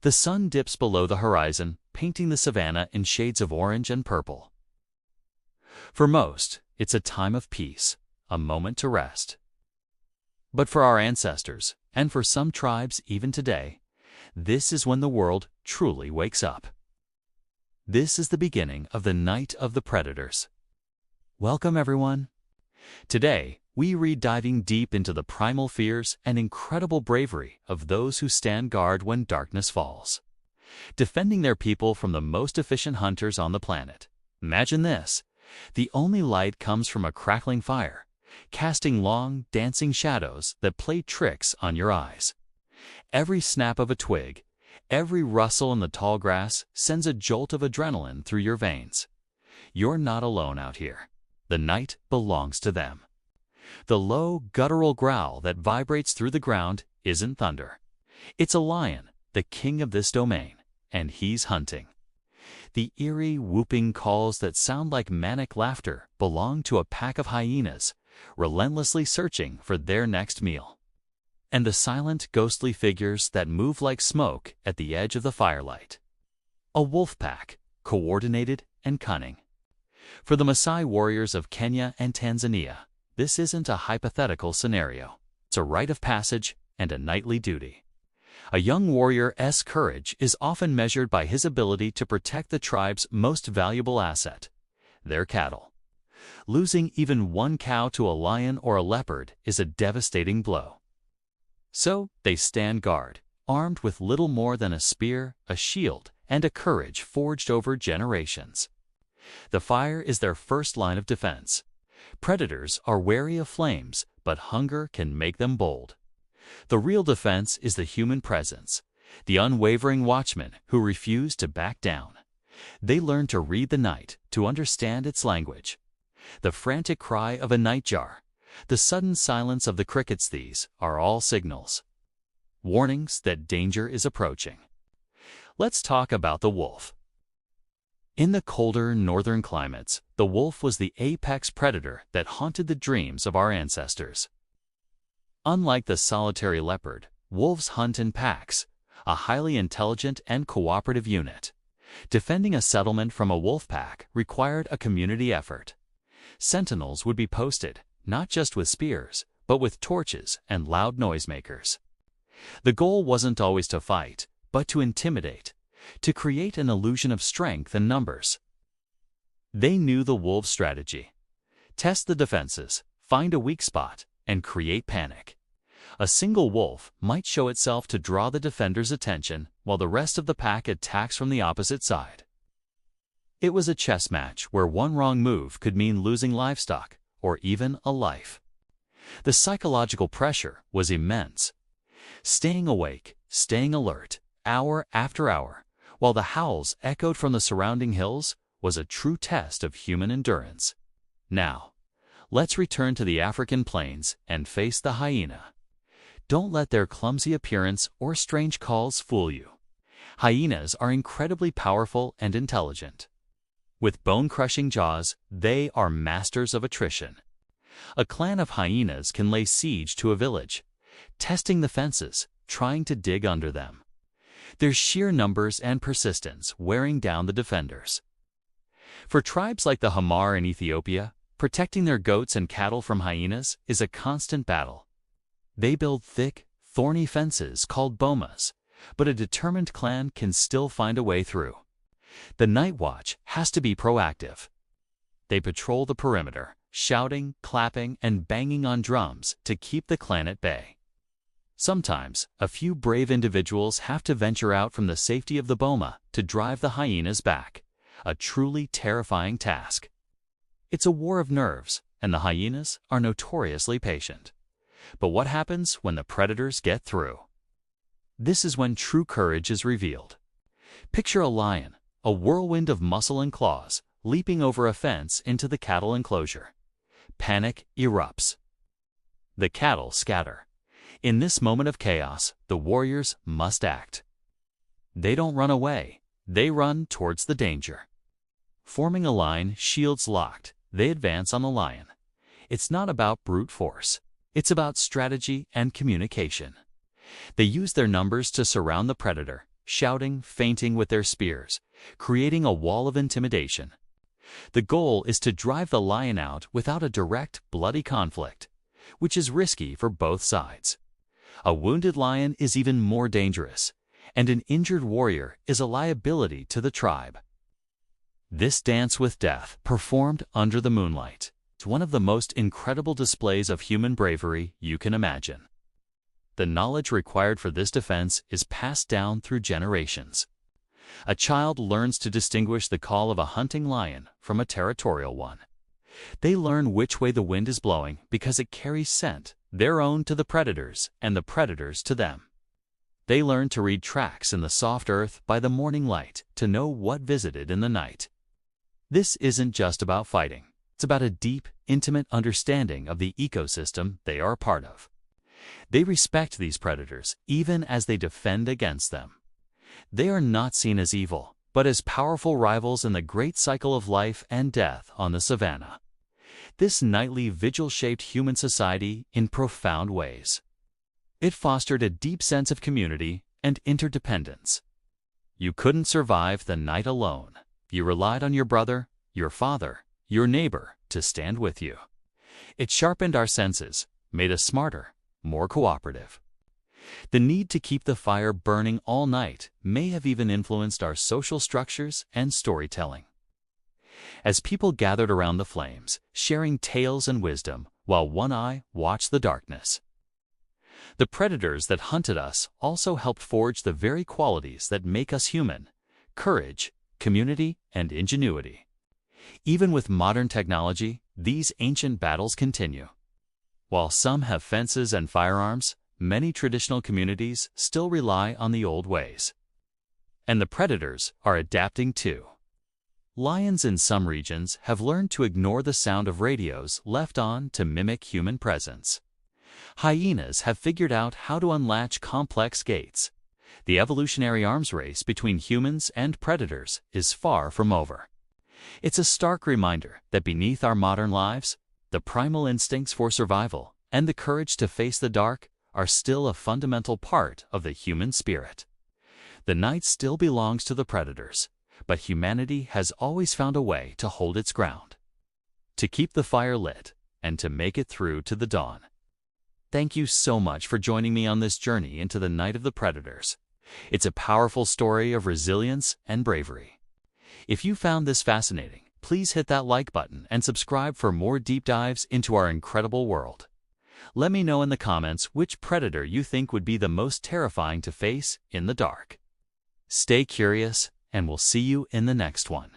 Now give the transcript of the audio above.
The sun dips below the horizon, painting the savanna in shades of orange and purple. For most, it's a time of peace, a moment to rest. But for our ancestors, and for some tribes even today, this is when the world truly wakes up. This is the beginning of the Night of the Predators. Welcome, everyone. Today, we read diving deep into the primal fears and incredible bravery of those who stand guard when darkness falls, defending their people from the most efficient hunters on the planet. Imagine this. The only light comes from a crackling fire, casting long, dancing shadows that play tricks on your eyes. Every snap of a twig, every rustle in the tall grass sends a jolt of adrenaline through your veins. You're not alone out here. The night belongs to them. The low, guttural growl that vibrates through the ground isn't thunder. It's a lion, the king of this domain, and he's hunting. The eerie, whooping calls that sound like manic laughter belong to a pack of hyenas, relentlessly searching for their next meal. And the silent, ghostly figures that move like smoke at the edge of the firelight. A wolf pack, coordinated and cunning. For the Maasai warriors of Kenya and Tanzania, this isn't a hypothetical scenario. It's a rite of passage and a knightly duty. A young warrior's courage is often measured by his ability to protect the tribe's most valuable asset, their cattle. Losing even one cow to a lion or a leopard is a devastating blow. So they stand guard, armed with little more than a spear, a shield, and a courage forged over generations. The fire is their first line of defense. Predators are wary of flames, but hunger can make them bold. The real defense is the human presence, the unwavering watchmen who refuse to back down. They learn to read the night, to understand its language. The frantic cry of a nightjar, the sudden silence of the crickets, these are all signals. Warnings that danger is approaching. Let's talk about the wolf. In the colder northern climates, the wolf was the apex predator that haunted the dreams of our ancestors. Unlike the solitary leopard, wolves hunt in packs, a highly intelligent and cooperative unit. Defending a settlement from a wolf pack required a community effort. Sentinels would be posted, not just with spears, but with torches and loud noisemakers. The goal wasn't always to fight, but to intimidate, to create an illusion of strength and numbers. They knew the wolves' strategy. Test the defenses, find a weak spot, and create panic. A single wolf might show itself to draw the defender's attention while the rest of the pack attacks from the opposite side. It was a chess match where one wrong move could mean losing livestock or even a life. The psychological pressure was immense. Staying awake, staying alert, hour after hour, while the howls echoed from the surrounding hills, was a true test of human endurance. Now, let's return to the African plains and face the hyena. Don't let their clumsy appearance or strange calls fool you. Hyenas are incredibly powerful and intelligent. With bone-crushing jaws, they are masters of attrition. A clan of hyenas can lay siege to a village, testing the fences, trying to dig under them. Their sheer numbers and persistence wearing down the defenders. For tribes like the Hamar in Ethiopia, protecting their goats and cattle from hyenas is a constant battle. They build thick, thorny fences called bomas, but a determined clan can still find a way through. The night watch has to be proactive. They patrol the perimeter, shouting, clapping, and banging on drums to keep the clan at bay. Sometimes, a few brave individuals have to venture out from the safety of the boma to drive the hyenas back, a truly terrifying task. It's a war of nerves, and the hyenas are notoriously patient. But what happens when the predators get through? This is when true courage is revealed. Picture a lion, a whirlwind of muscle and claws, leaping over a fence into the cattle enclosure. Panic erupts. The cattle scatter. In this moment of chaos, the warriors must act. They don't run away, they run towards the danger. Forming a line, shields locked, they advance on the lion. It's not about brute force. It's about strategy and communication. They use their numbers to surround the predator, shouting, feinting with their spears, creating a wall of intimidation. The goal is to drive the lion out without a direct, bloody conflict, which is risky for both sides. A wounded lion is even more dangerous, and an injured warrior is a liability to the tribe. This dance with death, performed under the moonlight, is one of the most incredible displays of human bravery you can imagine. The knowledge required for this defense is passed down through generations. A child learns to distinguish the call of a hunting lion from a territorial one. They learn which way the wind is blowing because it carries scent, their own to the predators and the predators to them. They learn to read tracks in the soft earth by the morning light to know what visited in the night. This isn't just about fighting. It's about a deep, intimate understanding of the ecosystem they are a part of. They respect these predators even as they defend against them. They are not seen as evil, but as powerful rivals in the great cycle of life and death on the savanna. This nightly vigil shaped human society in profound ways. It fostered a deep sense of community and interdependence. You couldn't survive the night alone. You relied on your brother, your father, your neighbor to stand with you. It sharpened our senses, made us smarter, more cooperative. The need to keep the fire burning all night may have even influenced our social structures and storytelling. As people gathered around the flames, sharing tales and wisdom, while one eye watched the darkness. The predators that hunted us also helped forge the very qualities that make us human: courage, community, and ingenuity. Even with modern technology, these ancient battles continue. While some have fences and firearms, many traditional communities still rely on the old ways. And the predators are adapting too. Lions in some regions have learned to ignore the sound of radios left on to mimic human presence. Hyenas have figured out how to unlatch complex gates. The evolutionary arms race between humans and predators is far from over. It's a stark reminder that beneath our modern lives, the primal instincts for survival and the courage to face the dark are still a fundamental part of the human spirit. The night still belongs to the predators, but humanity has always found a way to hold its ground, to keep the fire lit, and to make it through to the dawn. Thank you so much for joining me on this journey into the night of the predators. It's a powerful story of resilience and bravery. If you found this fascinating, please hit that like button and subscribe for more deep dives into our incredible world. Let me know in the comments which predator you think would be the most terrifying to face in the dark. Stay curious, and we'll see you in the next one.